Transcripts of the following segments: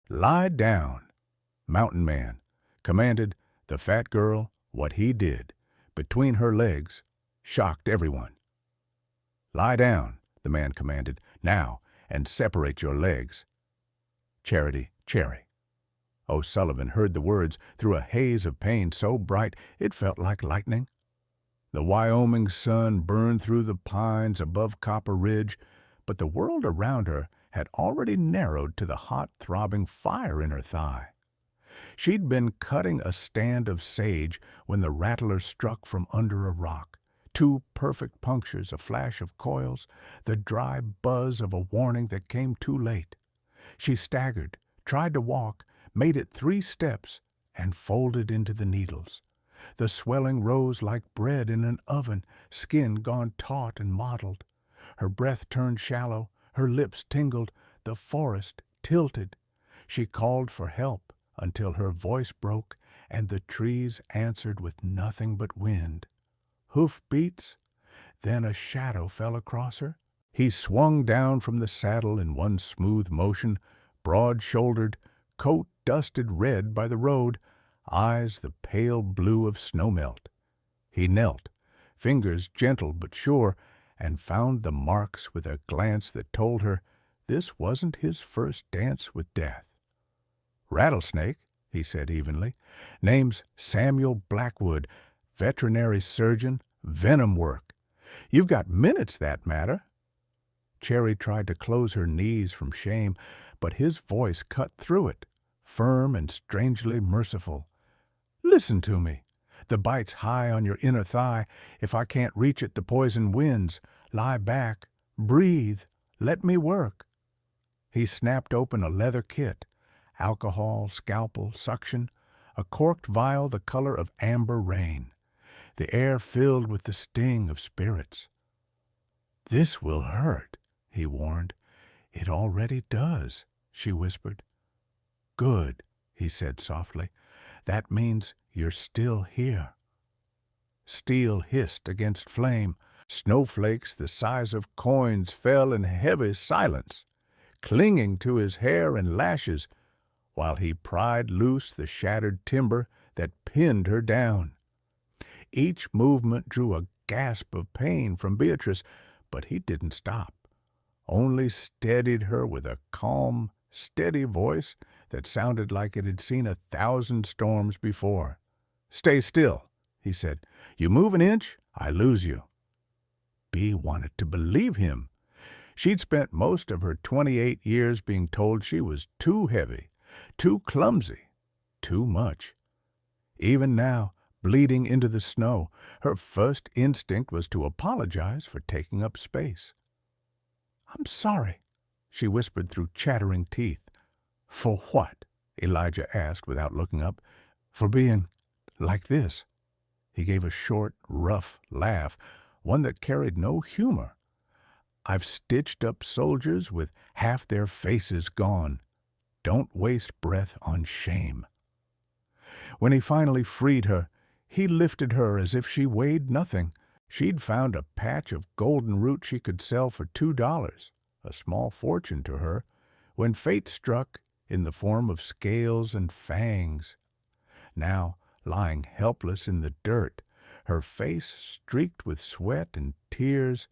Lie down, Mountain Man commanded the fat girl. What he did between her legs shocked everyone. Lie down, the man commanded, now, and separate your legs. Charity, Cherry. O'Sullivan heard the words through a haze of pain so bright it felt like lightning. The Wyoming sun burned through the pines above Copper Ridge, but the world around her had already narrowed to the hot, throbbing fire in her thigh. She'd been cutting a stand of sage when the rattler struck from under a rock. 2 perfect punctures, a flash of coils, the dry buzz of a warning that came too late. She staggered, tried to walk, made it 3 steps, and folded into the needles. The swelling rose like bread in an oven, skin gone taut and mottled. Her breath turned shallow, her lips tingled, the forest tilted. She called for help until her voice broke and the trees answered with nothing but wind. Hoof beats, then a shadow fell across her. He swung down from the saddle in one smooth motion, broad-shouldered, coat dusted red by the road, eyes the pale blue of snowmelt. He knelt, fingers gentle but sure, and found the marks with a glance that told her this wasn't his first dance with death. "Rattlesnake," he said evenly. "Name's Samuel Blackwood, veterinary surgeon, venom work. You've got minutes that matter." Cherry tried to close her knees from shame, but his voice cut through it, firm and strangely merciful. "Listen to me. The bite's high on your inner thigh. If I can't reach it, the poison wins. Lie back. Breathe. Let me work." He snapped open a leather kit. Alcohol, scalpel, suction, a corked vial the color of amber rain. The air filled with the sting of spirits. "This will hurt," he warned. "It already does," she whispered. "Good," he said softly. "That means you're still here." Steel hissed against flame. Snowflakes the size of coins fell in heavy silence, clinging to his hair and lashes, while he pried loose the shattered timber that pinned her down. Each movement drew a gasp of pain from Beatrice, but he didn't stop, only steadied her with a calm, steady voice that sounded like it had seen 1,000 storms before. "Stay still," he said. "You move an inch, I lose you." Bea wanted to believe him. She'd spent most of her 28 years being told she was too heavy, too clumsy, too much. Even now, bleeding into the snow, her first instinct was to apologize for taking up space. "I'm sorry," she whispered through chattering teeth. "For what?" Elijah asked without looking up. "For being like this." He gave a short, rough laugh, one that carried no humor. "I've stitched up soldiers with half their faces gone. Don't waste breath on shame." When he finally freed her, he lifted her as if she weighed nothing. She'd found a patch of golden root she could sell for $2, a small fortune to her, when fate struck in the form of scales and fangs. Now, lying helpless in the dirt, her face streaked with sweat and tears,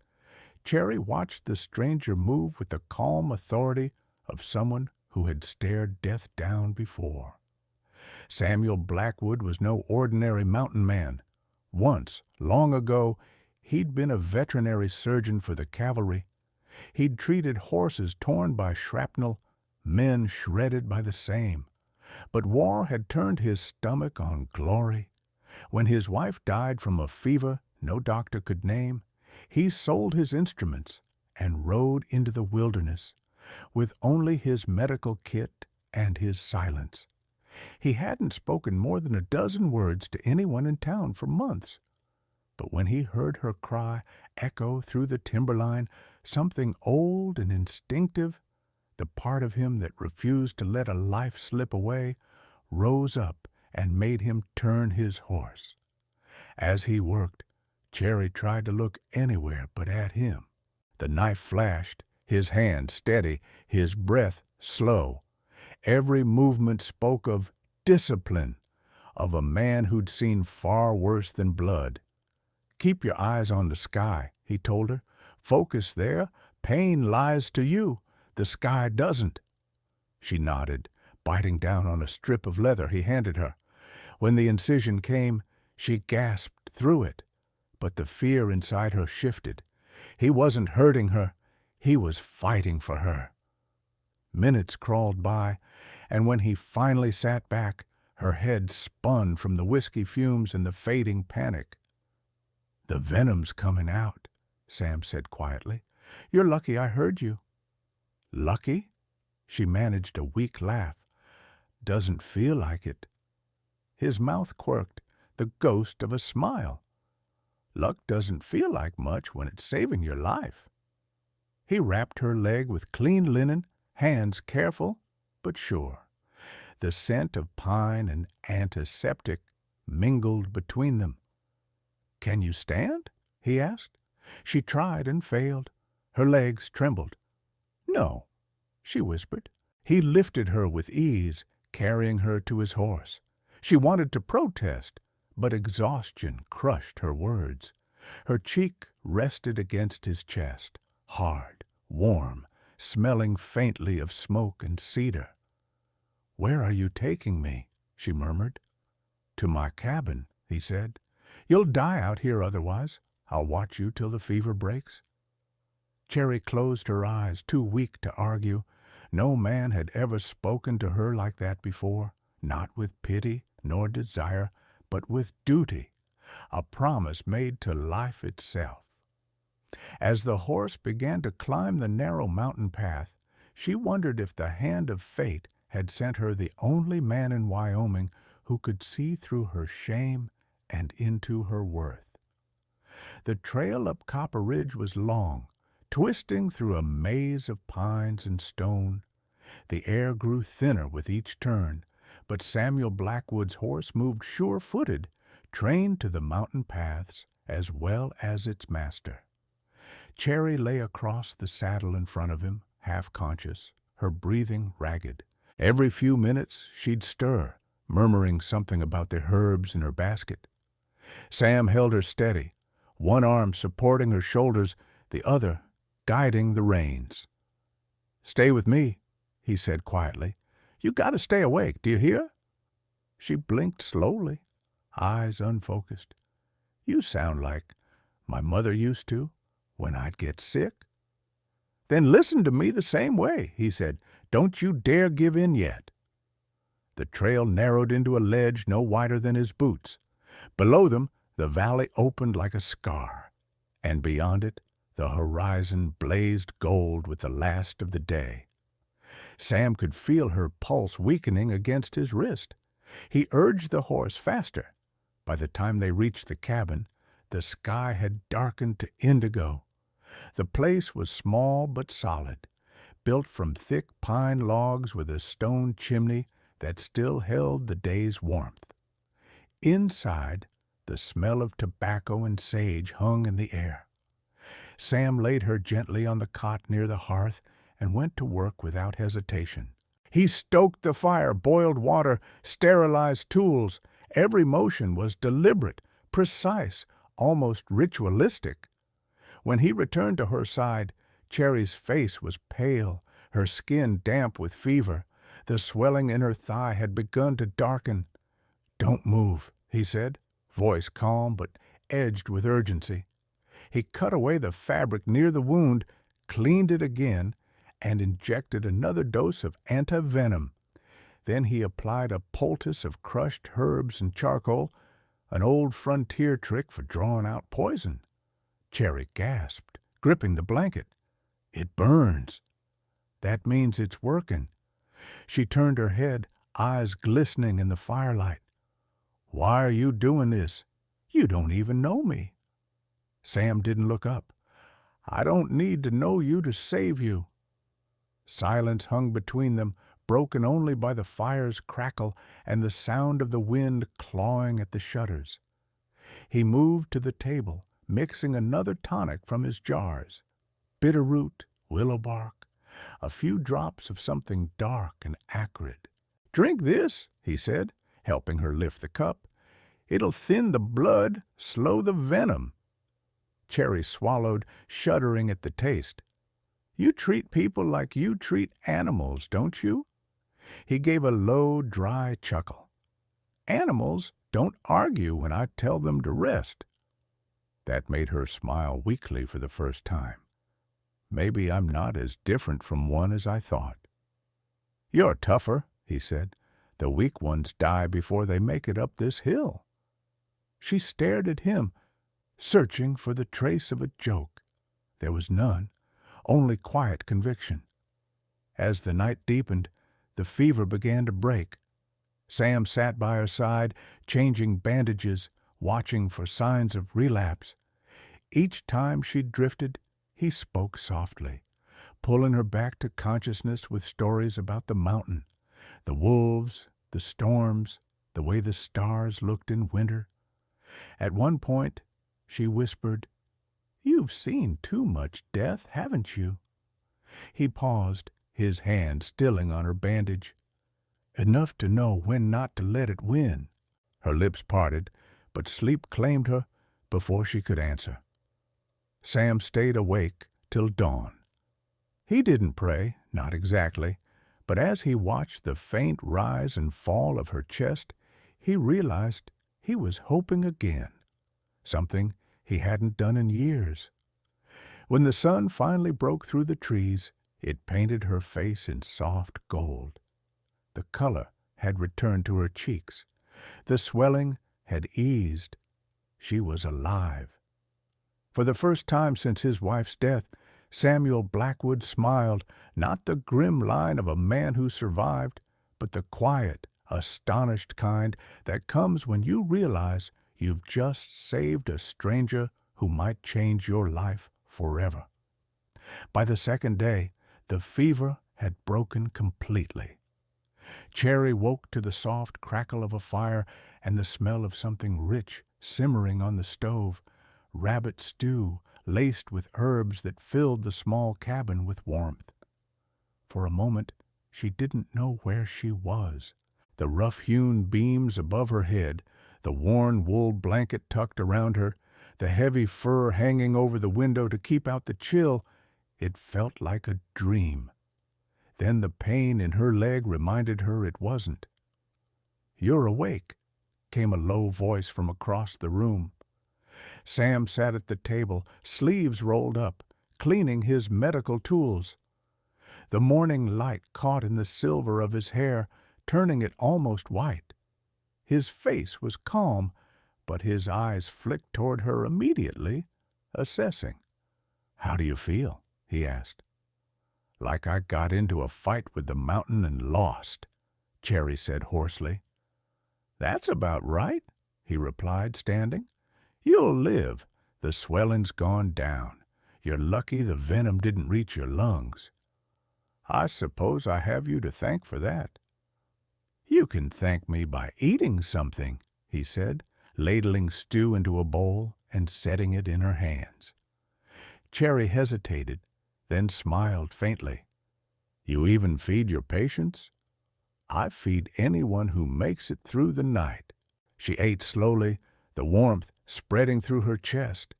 Cherry watched the stranger move with the calm authority of someone who had stared death down before. Samuel Blackwood was no ordinary mountain man. Once, long ago, he'd been a veterinary surgeon for the cavalry. He'd treated horses torn by shrapnel, men shredded by the same. But war had turned his stomach on glory. When his wife died from a fever no doctor could name, he sold his instruments and rode into the wilderness, with only his medical kit and his silence. He hadn't spoken more than a dozen words to anyone in town for months. But when he heard her cry echo through the timberline, something old and instinctive, the part of him that refused to let a life slip away, rose up and made him turn his horse. As he worked, Cherry tried to look anywhere but at him. The knife flashed, his hand steady, his breath slow. Every movement spoke of discipline, of a man who'd seen far worse than blood. "Keep your eyes on the sky," he told her. "Focus there. Pain lies to you. The sky doesn't." She nodded, biting down on a strip of leather he handed her. When the incision came, she gasped through it, but the fear inside her shifted. He wasn't hurting her. He was fighting for her. Minutes crawled by, and when he finally sat back, her head spun from the whiskey fumes and the fading panic. "The venom's coming out," Sam said quietly. "You're lucky I heard you." "Lucky?" She managed a weak laugh. "Doesn't feel like it." His mouth quirked, the ghost of a smile. "Luck doesn't feel like much when it's saving your life." He wrapped her leg with clean linen, hands careful but sure. The scent of pine and antiseptic mingled between them. "Can you stand?" he asked. She tried and failed. Her legs trembled. "No," she whispered. He lifted her with ease, carrying her to his horse. She wanted to protest, but exhaustion crushed her words. Her cheek rested against his chest, hard, warm, smelling faintly of smoke and cedar. "Where are you taking me?" she murmured. "To my cabin," he said. "You'll die out here otherwise. I'll watch you till the fever breaks." Cherry closed her eyes, too weak to argue. No man had ever spoken to her like that before, not with pity nor desire, but with duty, a promise made to life itself. As the horse began to climb the narrow mountain path, she wondered if the hand of fate had sent her the only man in Wyoming who could see through her shame and into her worth. The trail up Copper Ridge was long, twisting through a maze of pines and stone. The air grew thinner with each turn, but Samuel Blackwood's horse moved sure-footed, trained to the mountain paths as well as its master. Cherry lay across the saddle in front of him, half-conscious, her breathing ragged. Every few minutes she'd stir, murmuring something about the herbs in her basket. Sam held her steady, one arm supporting her shoulders, the other guiding the reins. "Stay with me," he said quietly. "You gotta stay awake, do you hear?" She blinked slowly, eyes unfocused. "You sound like my mother used to, when I'd get sick." "Then listen to me the same way," he said. "Don't you dare give in yet." The trail narrowed into a ledge no wider than his boots. Below them, the valley opened like a scar, and beyond it, the horizon blazed gold with the last of the day. Sam could feel her pulse weakening against his wrist. He urged the horse faster. By the time they reached the cabin, the sky had darkened to indigo. The place was small but solid, built from thick pine logs with a stone chimney that still held the day's warmth. Inside, the smell of tobacco and sage hung in the air. Sam laid her gently on the cot near the hearth and went to work without hesitation. He stoked the fire, boiled water, sterilized tools. Every motion was deliberate, precise, almost ritualistic. When he returned to her side, Cherry's face was pale, her skin damp with fever. The swelling in her thigh had begun to darken. "Don't move," he said, voice calm but edged with urgency. He cut away the fabric near the wound, cleaned it again, and injected another dose of anti-venom. Then he applied a poultice of crushed herbs and charcoal, an old frontier trick for drawing out poison. Cherry gasped, gripping the blanket. "It burns." "That means it's working." She turned her head, eyes glistening in the firelight. "Why are you doing this? You don't even know me." Sam didn't look up. "I don't need to know you to save you." Silence hung between them, broken only by the fire's crackle and the sound of the wind clawing at the shutters. He moved to the table, mixing another tonic from his jars. Bitter root, willow bark, a few drops of something dark and acrid. "Drink this," he said, helping her lift the cup. "It'll thin the blood, slow the venom." Cherry swallowed, shuddering at the taste. "You treat people like you treat animals, don't you?" He gave a low, dry chuckle. "Animals don't argue when I tell them to rest." That made her smile weakly for the first time. "Maybe I'm not as different from one as I thought." "You're tougher," he said. "The weak ones die before they make it up this hill." She stared at him, searching for the trace of a joke. There was none, only quiet conviction. As the night deepened, the fever began to break. Sam sat by her side, changing bandages, watching for signs of relapse. Each time she drifted, he spoke softly, pulling her back to consciousness with stories about the mountain, the wolves, the storms, the way the stars looked in winter. At one point, she whispered, "You've seen too much death, haven't you?" He paused, his hand stilling on her bandage. "Enough to know when not to let it win." Her lips parted, but sleep claimed her before she could answer. Sam stayed awake till dawn. He didn't pray, not exactly, but as he watched the faint rise and fall of her chest, he realized he was hoping again, something he hadn't done in years. When the sun finally broke through the trees, it painted her face in soft gold. The color had returned to her cheeks. The swelling had eased. She was alive. For the first time since his wife's death, Samuel Blackwood smiled, not the grim line of a man who survived, but the quiet, astonished kind that comes when you realize you've just saved a stranger who might change your life forever. By the second day, the fever had broken completely. Cherry woke to the soft crackle of a fire and the smell of something rich simmering on the stove, rabbit stew laced with herbs that filled the small cabin with warmth. For a moment, she didn't know where she was. The rough-hewn beams above her head, the worn wool blanket tucked around her, the heavy fur hanging over the window to keep out the chill, it felt like a dream. Then the pain in her leg reminded her it wasn't. "You're awake," came a low voice from across the room. Sam sat at the table, sleeves rolled up, cleaning his medical tools. The morning light caught in the silver of his hair, turning it almost white. His face was calm, but his eyes flicked toward her immediately, assessing. "How do you feel?" he asked. "Like I got into a fight with the mountain and lost," Cherry said hoarsely. "That's about right," he replied, standing. "You'll live. The swelling's gone down. You're lucky the venom didn't reach your lungs." "I suppose I have you to thank for that." "You can thank me by eating something," he said, ladling stew into a bowl and setting it in her hands. Cherry hesitated, then smiled faintly. "You even feed your patients?" "I feed anyone who makes it through the night." She ate slowly, the warmth spreading through her chest.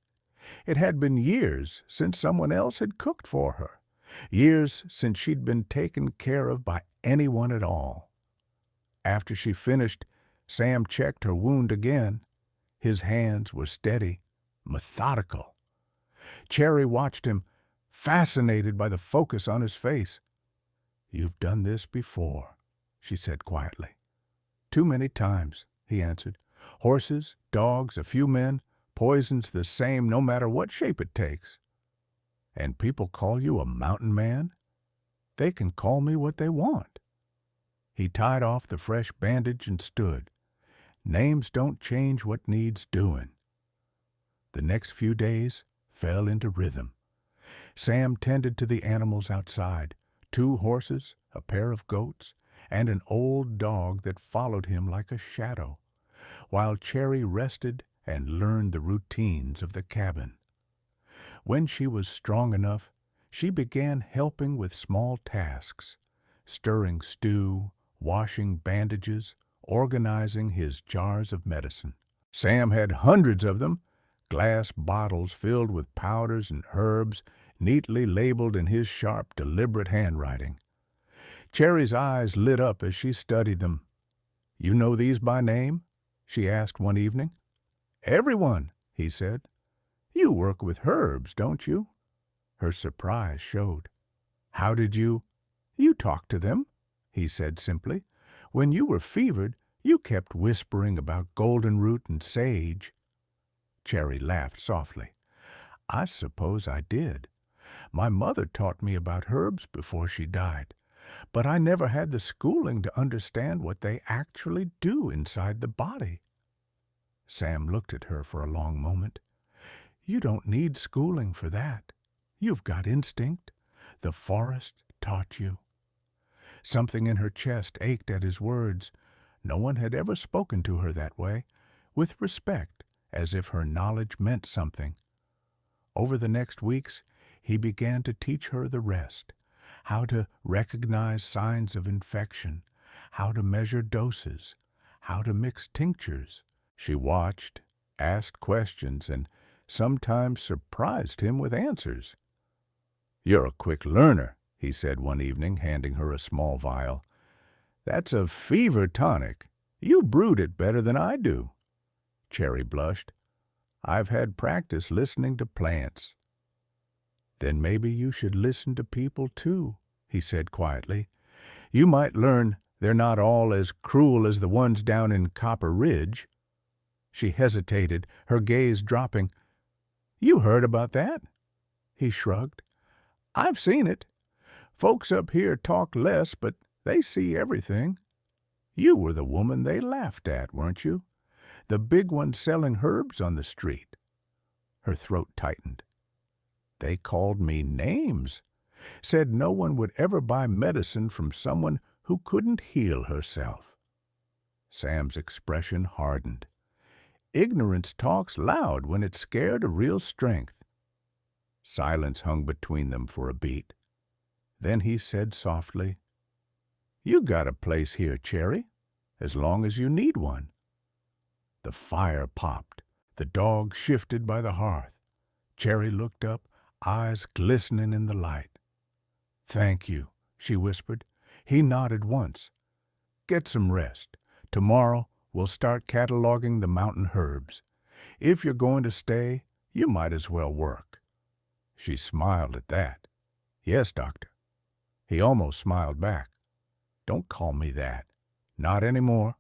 It had been years since someone else had cooked for her, years since she'd been taken care of by anyone at all. After she finished, Sam checked her wound again. His hands were steady, methodical. Cherry watched him, fascinated by the focus on his face. "You've done this before," she said quietly. "Too many times," he answered. "Horses, dogs, a few men, poison's the same no matter what shape it takes." "And people call you a mountain man?" "They can call me what they want." He tied off the fresh bandage and stood. Names don't change what needs doing. The next few days fell into rhythm. Sam tended to the animals outside, 2 horses, a pair of goats, and an old dog that followed him like a shadow, while Cherry rested and learned the routines of the cabin. When she was strong enough, She began helping with small tasks, stirring stew, washing bandages, organizing his jars of medicine. Sam had hundreds of them, glass bottles filled with powders and herbs, neatly labeled in his sharp, deliberate handwriting. Cherry's eyes lit up as she studied them. "You know these by name?" she asked one evening. "Everyone," he said. "You work with herbs, don't you?" Her surprise showed. "How did you—" "You talked to them," he said simply. "When you were fevered, you kept whispering about goldenroot and sage." Cherry laughed softly. "I suppose I did. My mother taught me about herbs before she died, but I never had the schooling to understand what they actually do inside the body." Sam looked at her for a long moment. "You don't need schooling for that. You've got instinct. The forest taught you." Something in her chest ached at his words. No one had ever spoken to her that way, with respect, as if her knowledge meant something. Over the next weeks, he began to teach her the rest: how to recognize signs of infection, how to measure doses, how to mix tinctures. She watched, asked questions, and sometimes surprised him with answers. "You're a quick learner," he said one evening, handing her a small vial. "That's a fever tonic. You brewed it better than I do." Cherry blushed. "I've had practice listening to plants." "Then maybe you should listen to people too," he said quietly. "You might learn they're not all as cruel as the ones down in Copper Ridge." She hesitated, her gaze dropping. "You heard about that?" He shrugged. "I've seen it. Folks up here talk less, but they see everything. You were the woman they laughed at, weren't you? The big one selling herbs on the street." Her throat tightened. "They called me names. Said no one would ever buy medicine from someone who couldn't heal herself." Sam's expression hardened. "Ignorance talks loud when it's scared of real strength." Silence hung between them for a beat. Then he said softly, "You got a place here, Cherry, as long as you need one." The fire popped. The dog shifted by the hearth. Cherry looked up, eyes glistening in the light. "Thank you," she whispered. He nodded once. "Get some rest. Tomorrow we'll start cataloging the mountain herbs. If you're going to stay, you might as well work." She smiled at that. "Yes, doctor." He almost smiled back. "Don't call me that. Not anymore."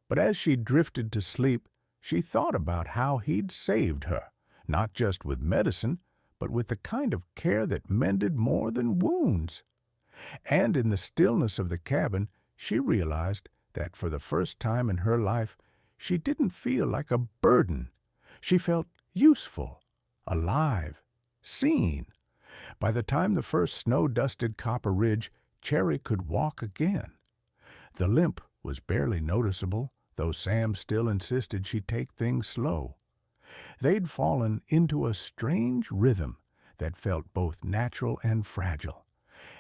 But as she drifted to sleep, she thought about how he'd saved her, not just with medicine, but with the kind of care that mended more than wounds. And in the stillness of the cabin, she realized that for the first time in her life, she didn't feel like a burden. She felt useful, alive, seen. By the time the first snow-dusted Copper Ridge, Cherry could walk again. The limp was barely noticeable, though Sam still insisted she take things slow. They'd fallen into a strange rhythm that felt both natural and fragile,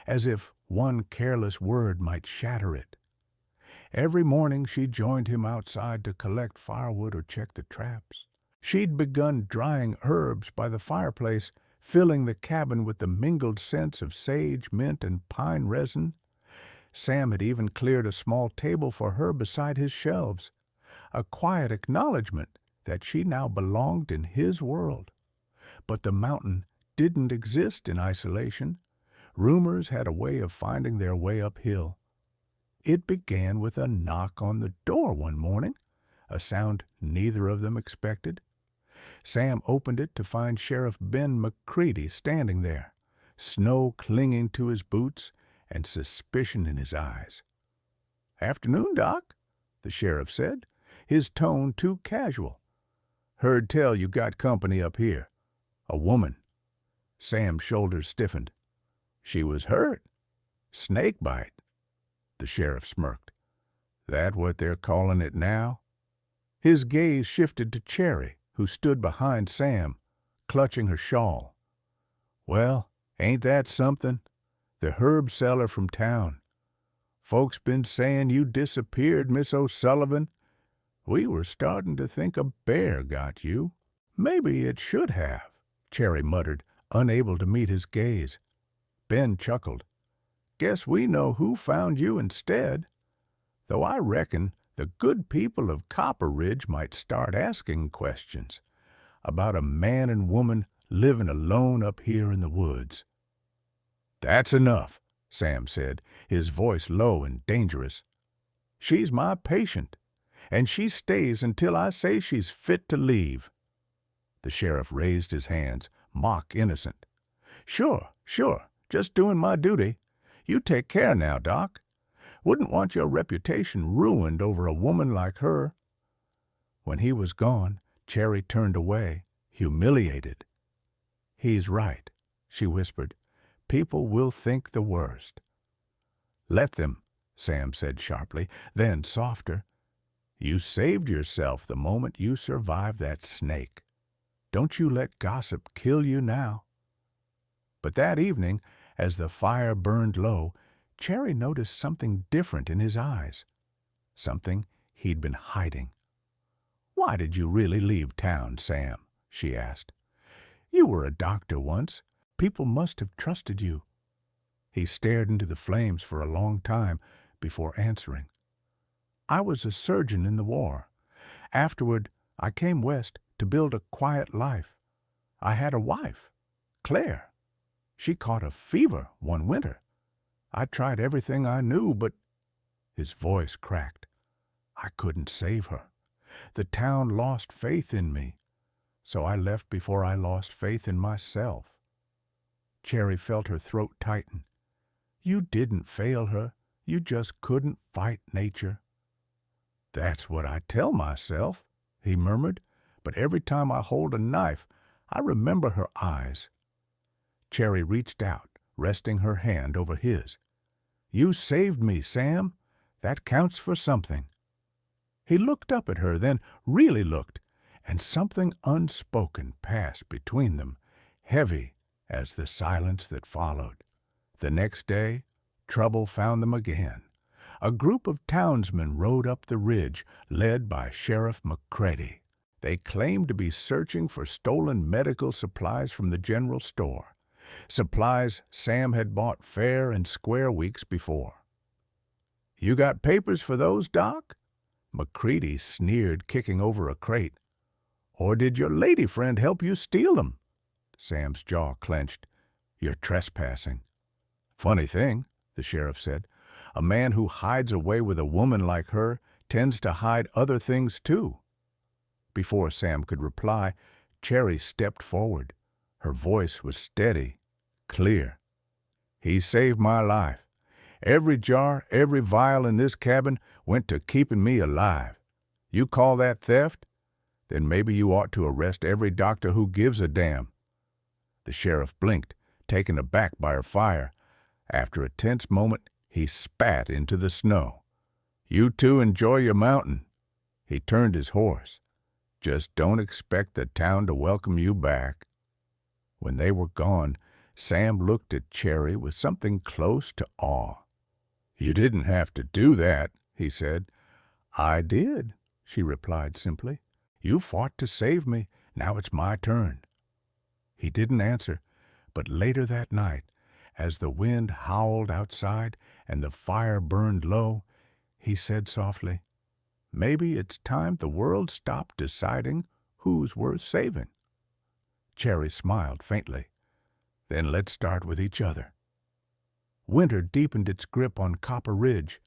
as if one careless word might shatter it. Every morning she joined him outside to collect firewood or check the traps. She'd begun drying herbs by the fireplace, filling the cabin with the mingled scents of sage, mint, and pine resin. Sam had even cleared a small table for her beside his shelves, a quiet acknowledgment that she now belonged in his world. But the mountain didn't exist in isolation. Rumors had a way of finding their way uphill. It began with a knock on the door one morning, a sound neither of them expected. Sam opened it to find Sheriff Ben McCready standing there, snow clinging to his boots and suspicion in his eyes. "Afternoon, Doc," the sheriff said, his tone too casual. "Heard tell you got company up here. A woman." Sam's shoulders stiffened. "She was hurt. Snake bite." The sheriff smirked. "That what they're calling it now?" His gaze shifted to Cherry, who stood behind Sam, clutching her shawl. "Well, Ain't that something? The herb seller from town. Folks been saying you disappeared, Miss O'Sullivan. We were starting to think a bear got you. Maybe it should have, Cherry muttered, unable to meet his gaze. Ben chuckled. Guess we know who found you instead. Though I reckon the good people of Copper Ridge might start asking questions about a man and woman living alone up here in the woods. That's enough, Sam said, his voice low and dangerous. She's my patient, and she stays until I say she's fit to leave. The sheriff raised his hands, mock innocent. Sure, just doing my duty. You take care now, Doc. Wouldn't want your reputation ruined over a woman like her. When he was gone, Cherry turned away, humiliated. He's right, she whispered. People will think the worst. Let them, Sam said sharply, then softer. You saved yourself the moment you survived that snake. Don't you let gossip kill you now. But that evening, as the fire burned low, Cherry noticed something different in his eyes, something he'd been hiding. Why did you really leave town, Sam? She asked. You were a doctor once. People must have trusted you. He stared into the flames for a long time before answering. I was a surgeon in the war. Afterward, I came west to build a quiet life. I had a wife, Claire. She caught a fever one winter. I tried everything I knew, but his voice cracked. I couldn't save her. The town lost faith in me, so I left before I lost faith in myself. Cherry felt her throat tighten. You didn't fail her. You just couldn't fight nature. That's what I tell myself, he murmured, but every time I hold a knife, I remember her eyes. Cherry reached out, resting her hand over his. You saved me, Sam. That counts for something. He looked up at her, then really looked, and something unspoken passed between them, heavy as the silence that followed. The next day, trouble found them again. A group of townsmen rode up the ridge, led by Sheriff McCready. They claimed to be searching for stolen medical supplies from the general store, supplies Sam had bought fair and square weeks before. You got papers for those, Doc? McCready sneered, kicking over a crate. Or did your lady friend help you steal them? Sam's jaw clenched. You're trespassing. Funny thing, the sheriff said. A man who hides away with a woman like her tends to hide other things too. Before Sam could reply, Cherry stepped forward. Her voice was steady, clear. He saved my life. Every jar, every vial in this cabin went to keeping me alive. You call that theft? Then maybe you ought to arrest every doctor who gives a damn. The sheriff blinked, taken aback by her fire. After a tense moment, he spat into the snow. You two enjoy your mountain. He turned his horse. Just don't expect the town to welcome you back. When they were gone, Sam looked at Cherry with something close to awe. You didn't have to do that, he said. I did, she replied simply. You fought to save me. Now it's my turn. He didn't answer, but later that night, as the wind howled outside and the fire burned low, he said softly, Maybe it's time the world stopped deciding who's worth saving. Cherry smiled faintly. Then let's start with each other. Winter deepened its grip on Copper Ridge.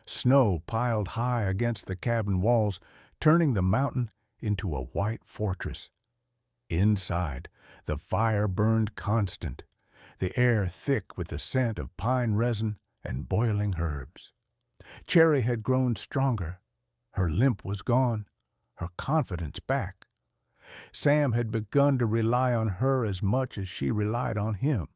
Snow piled high against the cabin walls, turning the mountain into a white fortress. Inside, the fire burned constant, the air thick with the scent of pine resin and boiling herbs. Cherry had grown stronger. Her limp was gone, her confidence back. Sam had begun to rely on her as much as she relied on him.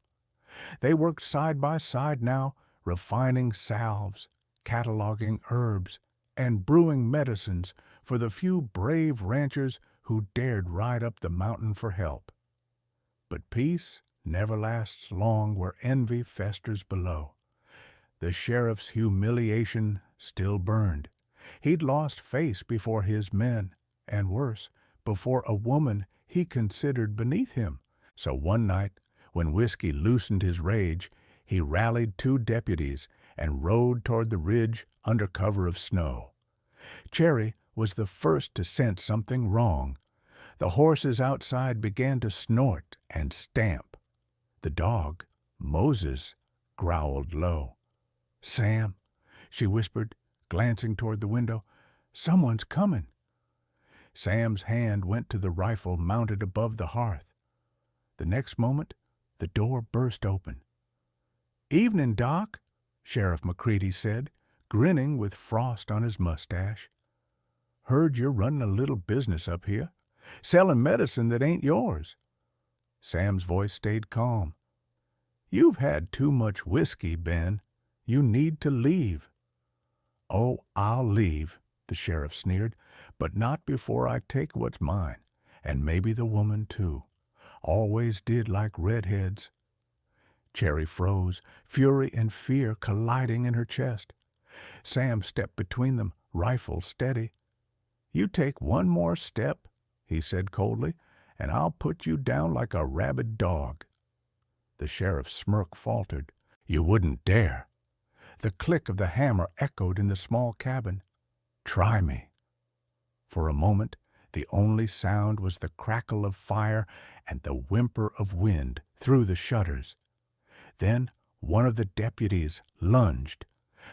They worked side by side now, refining salves, cataloging herbs, and brewing medicines for the few brave ranchers who dared ride up the mountain for help. But peace never lasts long where envy festers below. The sheriff's humiliation still burned. He'd lost face before his men, and worse, before a woman he considered beneath him. So one night, when whiskey loosened his rage, he rallied 2 deputies and rode toward the ridge under cover of snow. Cherry was the first to sense something wrong. The horses outside began to snort and stamp. The dog, Moses, growled low. "Sam," she whispered, glancing toward the window, "someone's coming." Sam's hand went to the rifle mounted above the hearth. The next moment, the door burst open. "Evening, Doc," Sheriff McCready said, grinning with frost on his mustache. "Heard you're running a little business up here, selling medicine that ain't yours." Sam's voice stayed calm. "You've had too much whiskey, Ben. You need to leave." "Oh, I'll leave," the sheriff sneered, "but not before I take what's mine, and maybe the woman, too. Always did like redheads." Cherry froze, fury and fear colliding in her chest. Sam stepped between them, rifle steady. "You take one more step," he said coldly, "and I'll put you down like a rabid dog." The sheriff's smirk faltered. "You wouldn't dare." The click of the hammer echoed in the small cabin. "Try me." For a moment, the only sound was the crackle of fire and the whimper of wind through the shutters. Then one of the deputies lunged.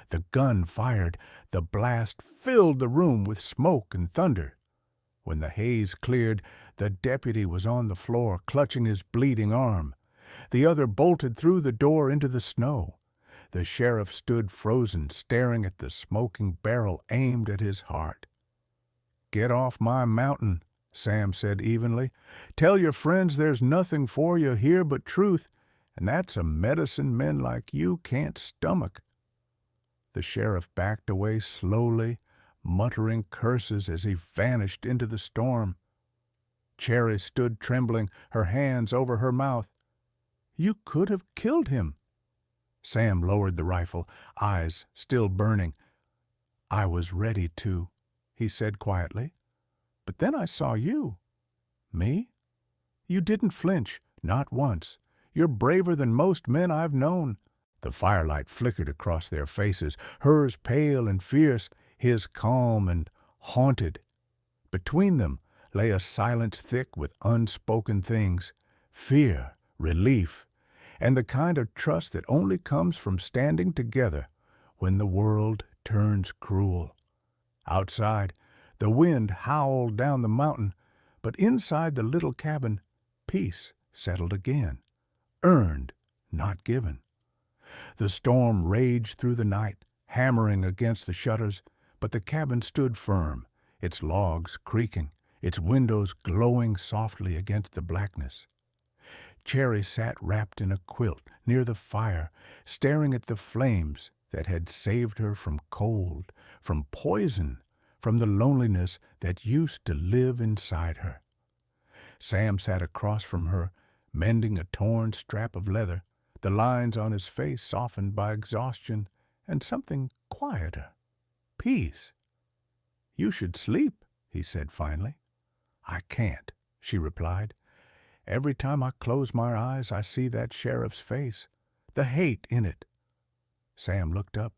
The gun fired. The blast filled the room with smoke and thunder. When the haze cleared, the deputy was on the floor, clutching his bleeding arm. The other bolted through the door into the snow. The sheriff stood frozen, staring at the smoking barrel aimed at his heart. "Get off my mountain," Sam said evenly. "Tell your friends there's nothing for you here but truth, and that's a medicine men like you can't stomach." The sheriff backed away slowly, muttering curses as he vanished into the storm. Cherry stood trembling, her hands over her mouth. "You could have killed him." Sam lowered the rifle, eyes still burning. "I was ready to," he said quietly. "But then I saw you." "Me?" "You didn't flinch, not once. You're braver than most men I've known." The firelight flickered across their faces, hers pale and fierce, his calm and haunted. Between them lay a silence thick with unspoken things, fear, relief, and the kind of trust that only comes from standing together when the world turns cruel. Outside, the wind howled down the mountain, but inside the little cabin, peace settled again, earned, not given. The storm raged through the night, hammering against the shutters, but the cabin stood firm, its logs creaking, its windows glowing softly against the blackness. Cherry sat wrapped in a quilt near the fire, staring at the flames that had saved her from cold, from poison, from the loneliness that used to live inside her. Sam sat across from her, mending a torn strap of leather, the lines on his face softened by exhaustion and something quieter. Peace. "You should sleep," he said finally. "I can't," she replied. "Every time I close my eyes, I see that sheriff's face, the hate in it." Sam looked up.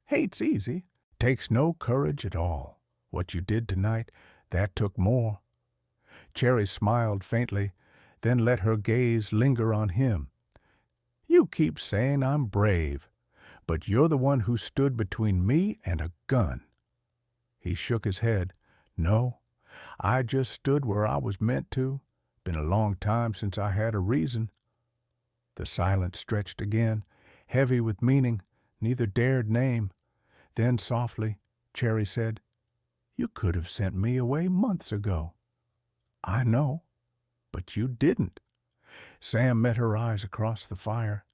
"Hate's easy. Takes no courage at all. What you did tonight, that took more." Cherry smiled faintly, then let her gaze linger on him. "You keep saying I'm brave, but you're the one who stood between me and a gun." He shook his head. "No, I just stood where I was meant to. Been a long time since I had a reason." The silence stretched again, heavy with meaning neither dared name. Then softly, Cherry said, "You could have sent me away months ago." "I know, but you didn't." Sam met her eyes across the fire.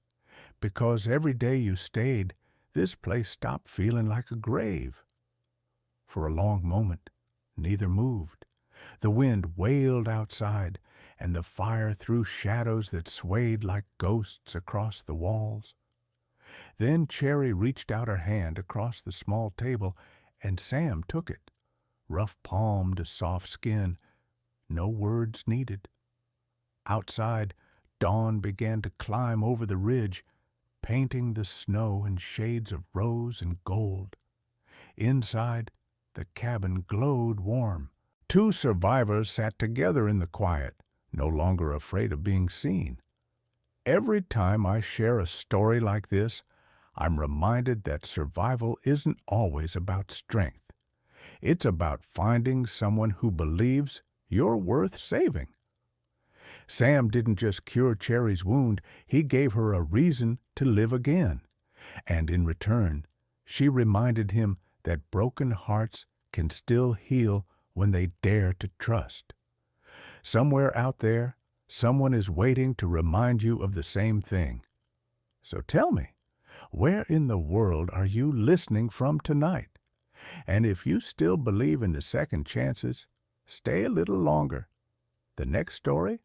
"Because every day you stayed, this place stopped feeling like a grave." For a long moment, neither moved. The wind wailed outside, and the fire threw shadows that swayed like ghosts across the walls. Then Cherry reached out her hand across the small table, and Sam took it, rough palm to soft skin, no words needed. Outside, dawn began to climb over the ridge, painting the snow in shades of rose and gold. Inside, the cabin glowed warm. Two survivors sat together in the quiet, no longer afraid of being seen. Every time I share a story like this, I'm reminded that survival isn't always about strength. It's about finding someone who believes you're worth saving. Sam didn't just cure Cherry's wound, he gave her a reason to live again. And in return, she reminded him that broken hearts can still heal when they dare to trust. Somewhere out there, someone is waiting to remind you of the same thing. So tell me, where in the world are you listening from tonight? And if you still believe in the second chances, stay a little longer. The next story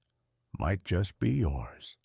might just be yours.